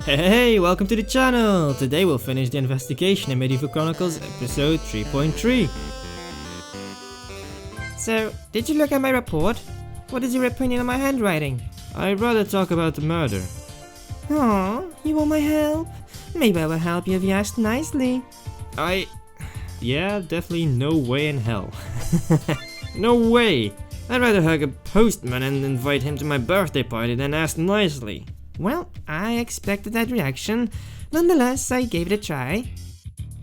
Hey, welcome to the channel! Today we'll finish the investigation in Medieval Chronicles episode 3.3. So, did you look at my report? What is your opinion on my handwriting? I'd rather talk about the murder. Oh, you want my help? Maybe I will help you if you ask nicely. Yeah, definitely no way in hell. No way! I'd rather hug a postman and invite him to my birthday party than ask nicely. Well, I expected that reaction. Nonetheless, I gave it a try.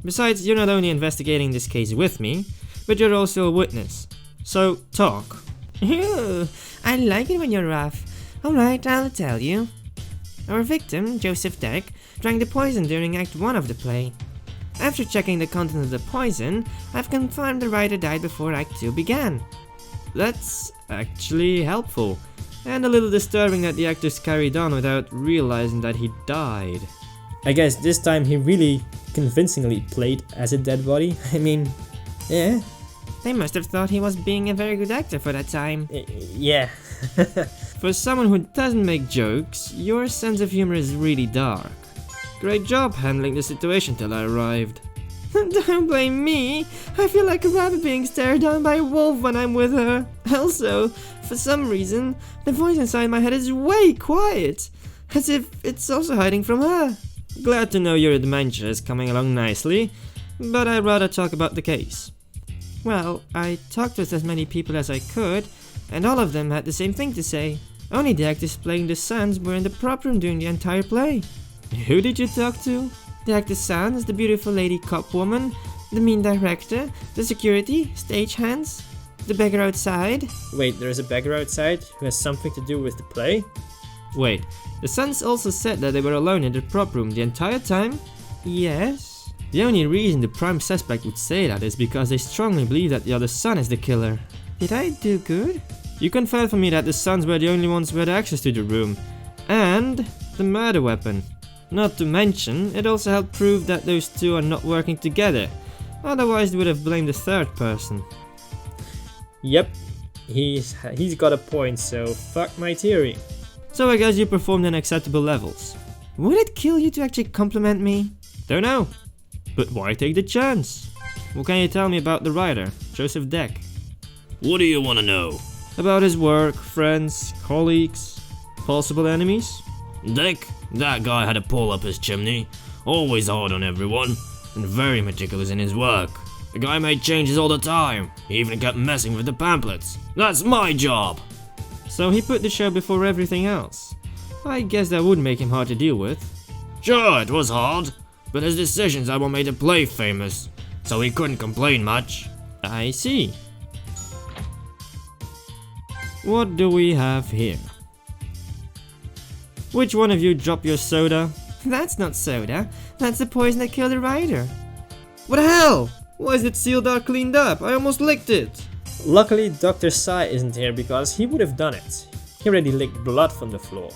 Besides, you're not only investigating this case with me, but you're also a witness. So, talk. Ew, I like it when you're rough. Alright, I'll tell you. Our victim, Dregg, drank the poison during Act 1 of the play. After checking the content of the poison, I've confirmed the writer died before Act 2 began. That's actually helpful. And a little disturbing that the actors carried on without realizing that he died. I guess this time he really convincingly played as a dead body. I mean, yeah. They must have thought he was being a very good actor for that time. Yeah. For someone who doesn't make jokes, your sense of humor is really dark. Great job handling the situation till I arrived. Don't blame me. I feel like a rabbit being stared down by a wolf when I'm with her. Also, for some reason, the voice inside my head is way quiet. As if it's also hiding from her. Glad to know your dementia is coming along nicely, but I'd rather talk about the case. Well, I talked with as many people as I could, and all of them had the same thing to say. Only the actors playing the sons were in the prop room during the entire play. Who did you talk to? The actor's son is the beautiful lady cop woman, the mean director, the security, stagehands, the beggar outside. Wait, there's a beggar outside who has something to do with the play? Wait, the sons also said that they were alone in the prop room the entire time? Yes. The only reason the prime suspect would say that is because they strongly believe that the other son is the killer. Did I do good? You confirmed for me that the sons were the only ones who had access to the room. And the murder weapon. Not to mention, it also helped prove that those two are not working together. Otherwise they would have blamed the third person. Yep, he's got a point, so fuck my theory. So I guess you performed in acceptable levels. Would it kill you to actually compliment me? Don't know. But why take the chance? What can you tell me about the writer, Dregg? What do you want to know? About his work, friends, colleagues, possible enemies? Dick, that guy had a pull up his chimney, always hard on everyone, and very meticulous in his work. The guy made changes all the time, he even kept messing with the pamphlets. That's my job! So he put the show before everything else. I guess that would make him hard to deal with. Sure, it was hard, but his decisions are what made the play famous, so he couldn't complain much. I see. What do we have here? Which one of you dropped your soda? That's not soda. That's the poison that killed the writer. What the hell? Why is it sealed or cleaned up? I almost licked it. Luckily, Dr. Sai isn't here because he would have done it. He already licked blood from the floor.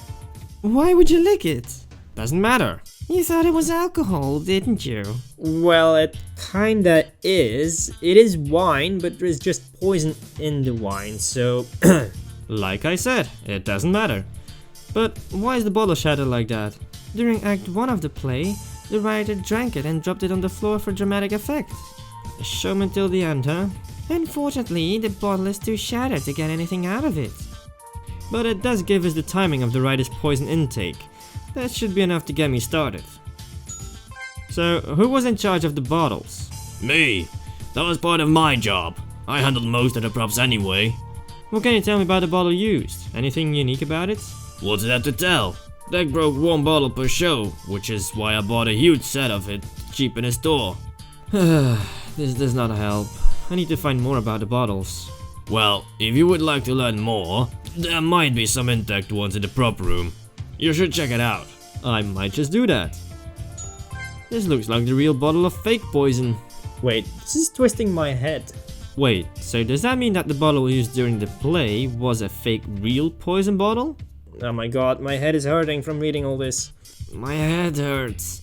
Why would you lick it? Doesn't matter. You thought it was alcohol, didn't you? Well, it kinda is. It is wine, but there's just poison in the wine, so... Like I said, it doesn't matter. But why is the bottle shattered like that? During Act 1 of the play, the writer drank it and dropped it on the floor for dramatic effect. A showman till the end, huh? Unfortunately, the bottle is too shattered to get anything out of it. But it does give us the timing of the writer's poison intake. That should be enough to get me started. So, who was in charge of the bottles? Me. That was part of my job. I handled most of the props anyway. What can you tell me about the bottle used? Anything unique about it? What's there to tell? Dregg broke one bottle per show, which is why I bought a huge set of it, cheap in a store. This does not help. I need to find more about the bottles. Well, if you would like to learn more, there might be some intact ones in the prop room. You should check it out. I might just do that. This looks like the real bottle of fake poison. Wait, this is twisting my head. Wait, so does that mean that the bottle used during the play was a fake real poison bottle? Oh my god, my head is hurting from reading all this. My head hurts.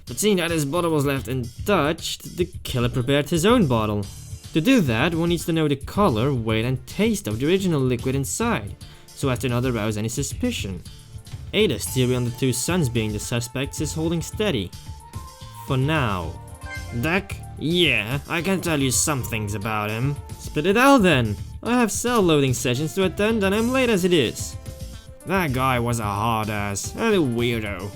But seeing that his bottle was left untouched, the killer prepared his own bottle. To do that, one needs to know the color, weight and taste of the original liquid inside, so as to not arouse any suspicion. Ada's theory on the two sons being the suspects is holding steady. For now. Dregg? Yeah, I can tell you some things about him. Spit it out then! I have cell loading sessions to attend and I'm late as it is. That guy was a hard ass and a weirdo.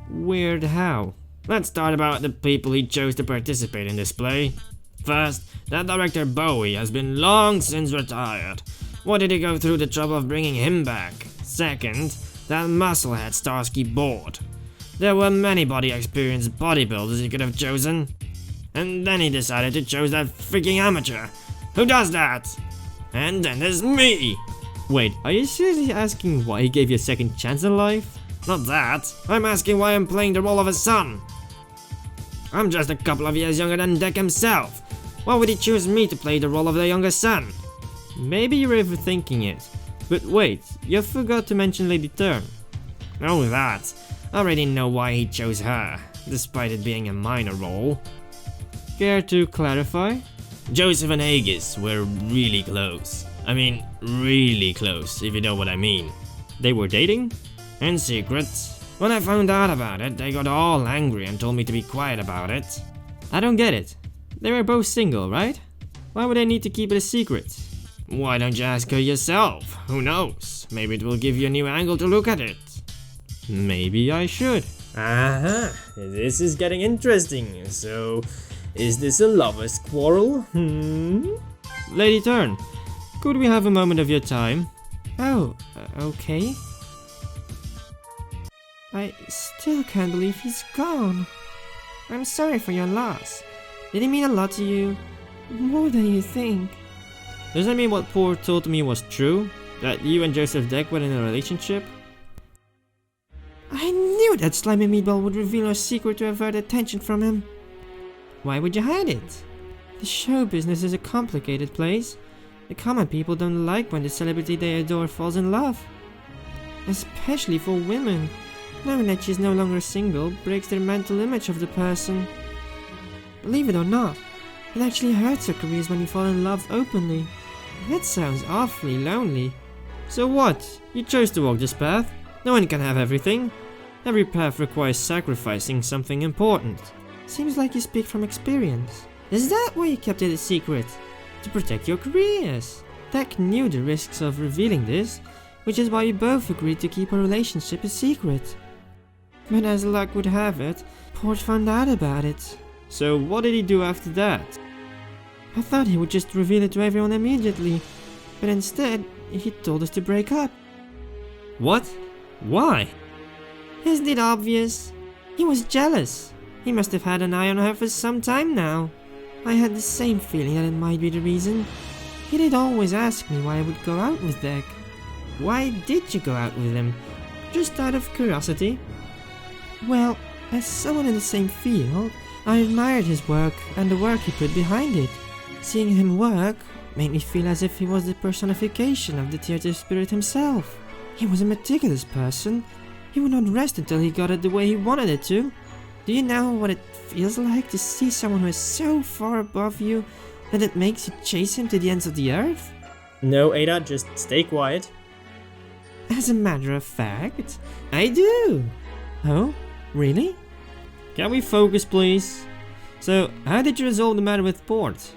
Weird how? Let's start about the people he chose to participate in this play. First, that director Bowie has been long since retired. Why did he go through the trouble of bringing him back? Second, that musclehead Starsky board. There were many body experienced bodybuilders he could have chosen. And then he decided to choose that freaking amateur. Who does that? And then there's me! Wait, are you seriously asking why he gave you a second chance in life? Not that. I'm asking why I'm playing the role of a son. I'm just a couple of years younger than Dregg himself. Why would he choose me to play the role of the younger son? Maybe you're overthinking it. But wait, you forgot to mention Lady Turn. Oh, that. I already know why he chose her, despite it being a minor role. Care to clarify? Joseph and Aegis were really close. I mean, really close, if you know what I mean. They were dating? In secret. When I found out about it, they got all angry and told me to be quiet about it. I don't get it. They were both single, right? Why would they need to keep it a secret? Why don't you ask her yourself? Who knows? Maybe it will give you a new angle to look at it. Maybe I should. Aha, this is getting interesting. So, is this a lover's quarrel? Lady Turn, could we have a moment of your time? Oh, okay. I still can't believe he's gone. I'm sorry for your loss. Did he mean a lot to you? More than you think. Does that mean what Poor told me was true? That you and Joseph Dregg were in a relationship? I knew that slimy meatball would reveal our secret to avert attention from him. Why would you hide it? The show business is a complicated place. The common people don't like when the celebrity they adore falls in love. Especially for women. Knowing that she's no longer single breaks their mental image of the person. Believe it or not, it actually hurts your careers when you fall in love openly. That sounds awfully lonely. So what? You chose to walk this path. No one can have everything. Every path requires sacrificing something important. Seems like you speak from experience. Is that why you kept it a secret? To protect your careers? Dregg knew the risks of revealing this, which is why you both agreed to keep our relationship a secret. But as luck would have it, Port found out about it. So what did he do after that? I thought he would just reveal it to everyone immediately, but instead, he told us to break up. What? Why? Isn't it obvious? He was jealous. He must have had an eye on her for some time now. I had the same feeling that it might be the reason. He did always ask me why I would go out with Dregg. Why did you go out with him? Just out of curiosity? Well, as someone in the same field, I admired his work and the work he put behind it. Seeing him work made me feel as if he was the personification of the theater spirit himself. He was a meticulous person. He would not rest until he got it the way he wanted it to. Do you know what it feels like to see someone who is so far above you that it makes you chase him to the ends of the earth? No, Ada, just stay quiet. As a matter of fact, I do. Oh, really? Can we focus, please? So, how did you resolve the matter with Port?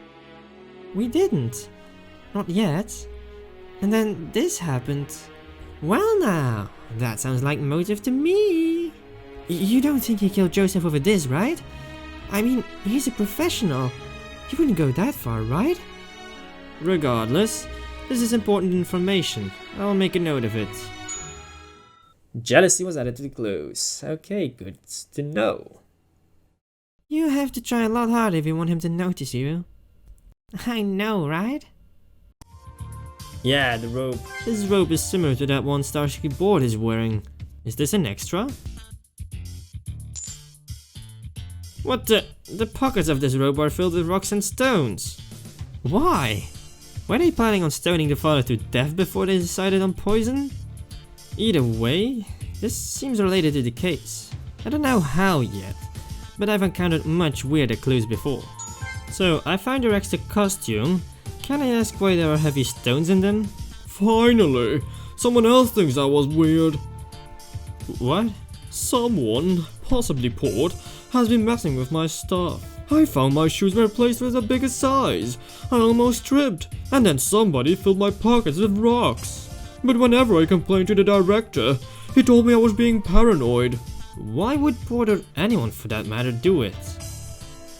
We didn't. Not yet. And then this happened. Well now, that sounds like motive to me. You don't think he killed Joseph over this, right? I mean, he's a professional. He wouldn't go that far, right? Regardless, this is important information. I'll make a note of it. Jealousy was added to the clues. Okay, good to know. You have to try a lot harder if you want him to notice you. I know, right? Yeah, the rope. This rope is similar to that one Starsky Board is wearing. Is this an extra? What the? The pockets of this rope are filled with rocks and stones. Why? Were they planning on stoning the father to death before they decided on poison? Either way, this seems related to the case. I don't know how yet, but I've encountered much weirder clues before. So, I found your extra costume. Can I ask why there are heavy stones in them? Finally! Someone else thinks I was weird. What? Someone, possibly Port, has been messing with my stuff. I found my shoes were placed with a bigger size. I almost tripped, and then somebody filled my pockets with rocks. But whenever I complained to the director, he told me I was being paranoid. Why would Port or anyone for that matter do it?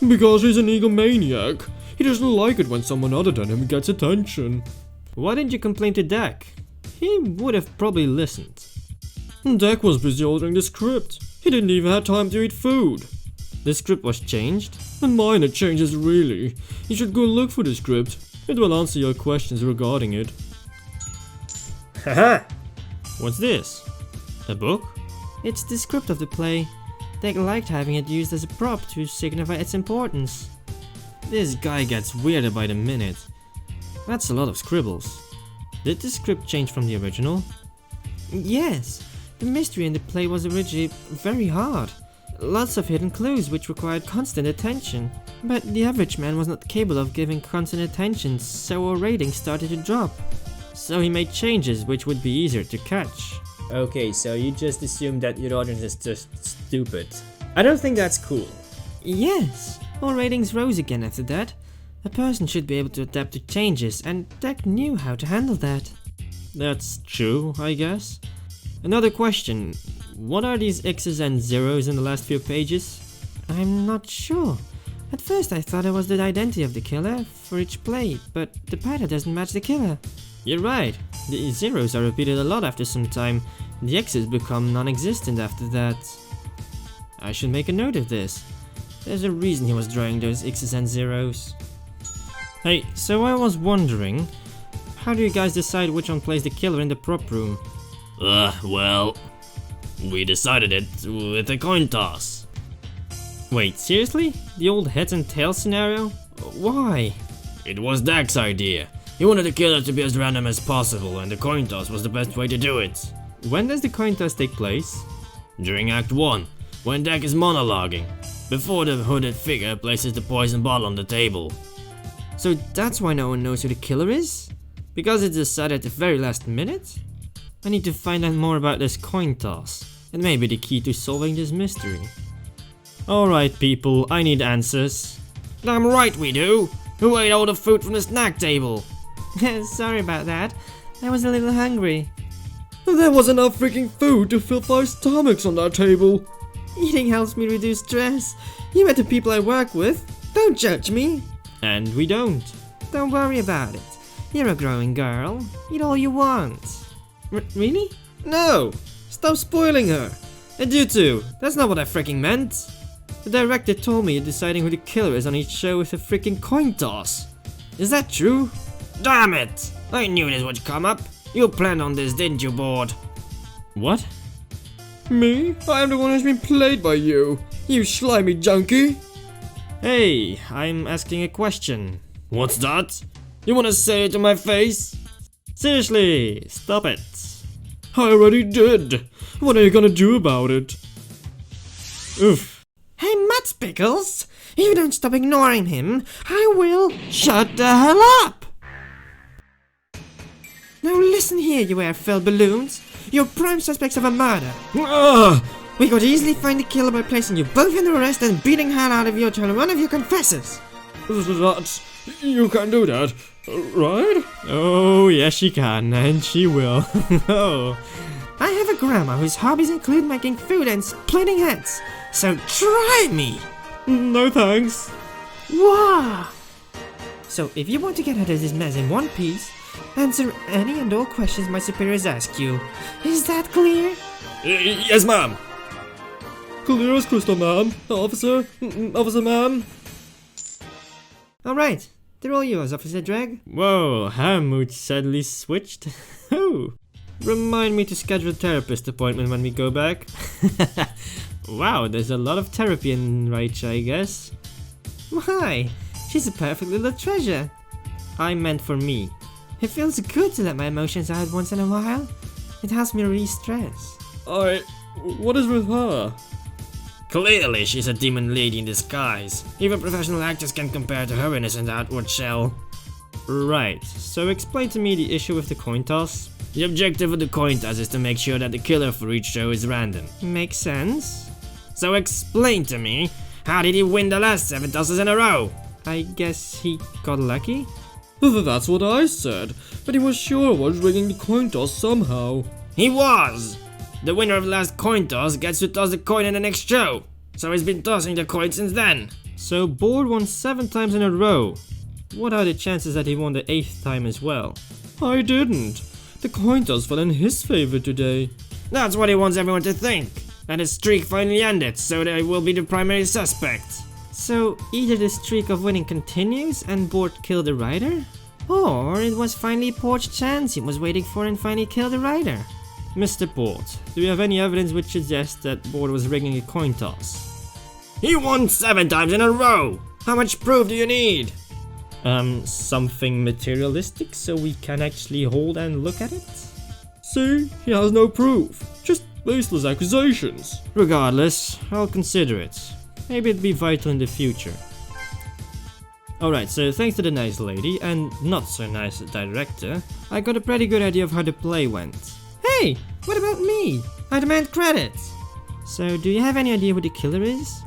Because he's an egomaniac. He doesn't like it when someone other than him gets attention. Why didn't you complain to Dregg? He would have probably listened. Dregg was busy ordering the script. He didn't even have time to eat food. The script was changed? And minor changes really. You should go look for the script. It will answer your questions regarding it. Haha! What's this? A book? It's the script of the play. Dregg liked having it used as a prop to signify its importance. This guy gets weirder by the minute. That's a lot of scribbles. Did the script change from the original? Yes, the mystery in the play was originally very hard. Lots of hidden clues which required constant attention. But the average man was not capable of giving constant attention, so our ratings started to drop. So he made changes which would be easier to catch. Okay, so you just assume that your audience is just stupid. I don't think that's cool. Yes, our ratings rose again after that. A person should be able to adapt to changes, and Dregg knew how to handle that. That's true, I guess. Another question. What are these X's and zeros in the last few pages? I'm not sure. At first I thought it was the identity of the killer for each play, but the pattern doesn't match the killer. You're right. The zeros are repeated a lot after some time. The X's become non-existent after that. I should make a note of this. There's a reason he was drawing those X's and zeros. Hey, so I was wondering, how do you guys decide which one plays the killer in the prop room? Well, we decided it with a coin toss. Wait, seriously? The old heads and tails scenario? Why? It was Dregg's idea. He wanted the killer to be as random as possible, and the coin toss was the best way to do it. When does the coin toss take place? During Act 1, when Dregg is monologuing, before the hooded figure places the poison bottle on the table. So that's why no one knows who the killer is? Because it's decided at the very last minute? I need to find out more about this coin toss. It may be the key to solving this mystery. Alright people, I need answers. Damn right we do! Who ate all the food from the snack table? Sorry about that. I was a little hungry. There was enough freaking food to fill 5 stomachs on that table. Eating helps me reduce stress. You met the people I work with. Don't judge me. And we don't. Don't worry about it. You're a growing girl. Eat all you want. Really? No! Stop spoiling her! And you two, that's not what I freaking meant! The director told me you're deciding who the killer is on each show with a freaking coin toss. Is that true? Damn it! I knew this would come up. You planned on this, didn't you, Board? What? Me? I am the one who's been played by you. You slimy junkie. Hey, I'm asking a question. What's that? You wanna say it to my face? Seriously, stop it. I already did. What are you gonna do about it? Oof. Hey, Matt Pickles! If you don't stop ignoring him, I will shut the hell up! Now listen here, you air-filled balloons. You're prime suspects of a murder. We could easily find the killer by placing you both under arrest and beating hell out of you till one of you confesses. That, you can do that, right? Oh, yes she can, and she will. Oh. I have a grandma whose hobbies include making food and splitting heads, so try me! No thanks. Wow! So if you want to get out of this mess in one piece, answer any and all questions my superiors ask you. Is that clear? Yes, ma'am. Clear as crystal, ma'am. Officer, officer, ma'am. Alright, they're all yours, Officer Dregg. Whoa, her mood suddenly switched. Oh. Remind me to schedule a therapist appointment when we go back. Wow, there's a lot of therapy in Raicha, I guess. Why? She's a perfect little treasure. I meant for me. It feels good to let my emotions out once in a while. It helps me release stress. What is with her? Clearly, she's a demon lady in disguise. Even professional actors can compare to her innocent outward shell. Right, so explain to me the issue with the coin toss. The objective of the coin toss is to make sure that the killer for each show is random. Makes sense. So explain to me, how did he win the last 7 tosses in a row? I guess he got lucky? That's what I said, but he was sure was rigging the coin toss somehow. He was! The winner of the last coin toss gets to toss the coin in the next show. So he's been tossing the coin since then. So Board won 7 times in a row. What are the chances that he won the 8th time as well? I didn't. The coin toss fell in his favor today. That's what he wants everyone to think. That his streak finally ended, so that he will be the primary suspect. So either the streak of winning continues and Board killed the writer? Or it was finally Port's chance he was waiting for and finally killed the writer? Mr. Port, do you have any evidence which suggests that Board was rigging a coin toss? He won 7 times in a row! How much proof do you need? Something materialistic so we can actually hold and look at it? See, he has no proof. Just baseless accusations. Regardless, I'll consider it. Maybe it'd be vital in the future. Alright, so thanks to the nice lady and not so nice director, I got a pretty good idea of how the play went. Hey, what about me? I demand credits. So do you have any idea who the killer is?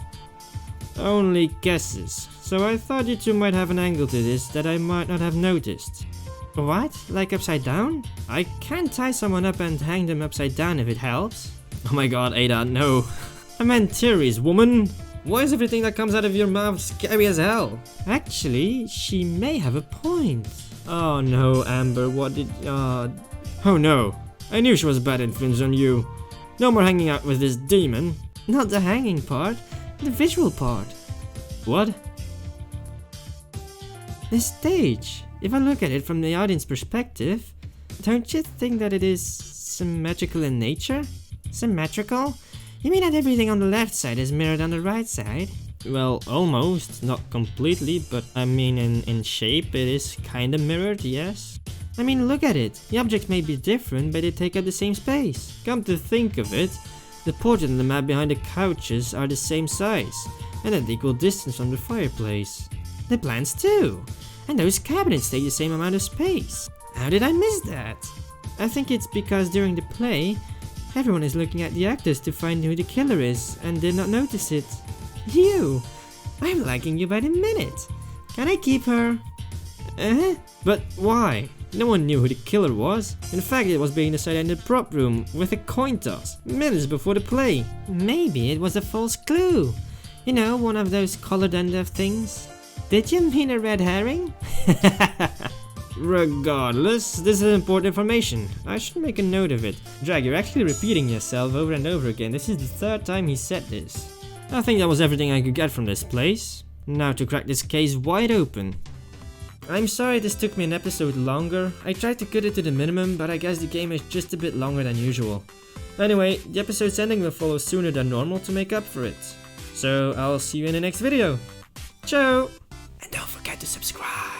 Only guesses, so I thought you two might have an angle to this that I might not have noticed. What? Like upside down? I can tie someone up and hang them upside down if it helps. Oh my god, Ada, no. I meant theories, woman. Why is everything that comes out of your mouth scary as hell? Actually, she may have a point. Oh no, Amber, what did... Oh no, I knew she was a bad influence on you. No more hanging out with this demon. Not the hanging part, the visual part. What? The stage. If I look at it from the audience perspective, don't you think that it is symmetrical in nature? Symmetrical? You mean that everything on the left side is mirrored on the right side? Well, almost, not completely, but I mean in shape it is kinda mirrored, yes. I mean, look at it. The objects may be different, but they take up the same space. Come to think of it, the portrait and the map behind the couches are the same size, and at equal distance from the fireplace. The plants too. And those cabinets take the same amount of space. How did I miss that? I think it's because during the play, everyone is looking at the actors to find who the killer is and did not notice it. You! I'm liking you by the minute. Can I keep her? But why? No one knew who the killer was. In fact, it was being decided in the prop room with a coin toss, minutes before the play. Maybe it was a false clue. You know, one of those colored end of things. Did you mean a red herring? Regardless, this is important information. I should make a note of it. Dregg, you're actually repeating yourself over and over again. This is the 3rd time he said this. I think that was everything I could get from this place. Now to crack this case wide open. I'm sorry this took me an episode longer. I tried to cut it to the minimum, but I guess the game is just a bit longer than usual. Anyway, the episode's ending will follow sooner than normal to make up for it. So I'll see you in the next video. Ciao! And don't forget to subscribe.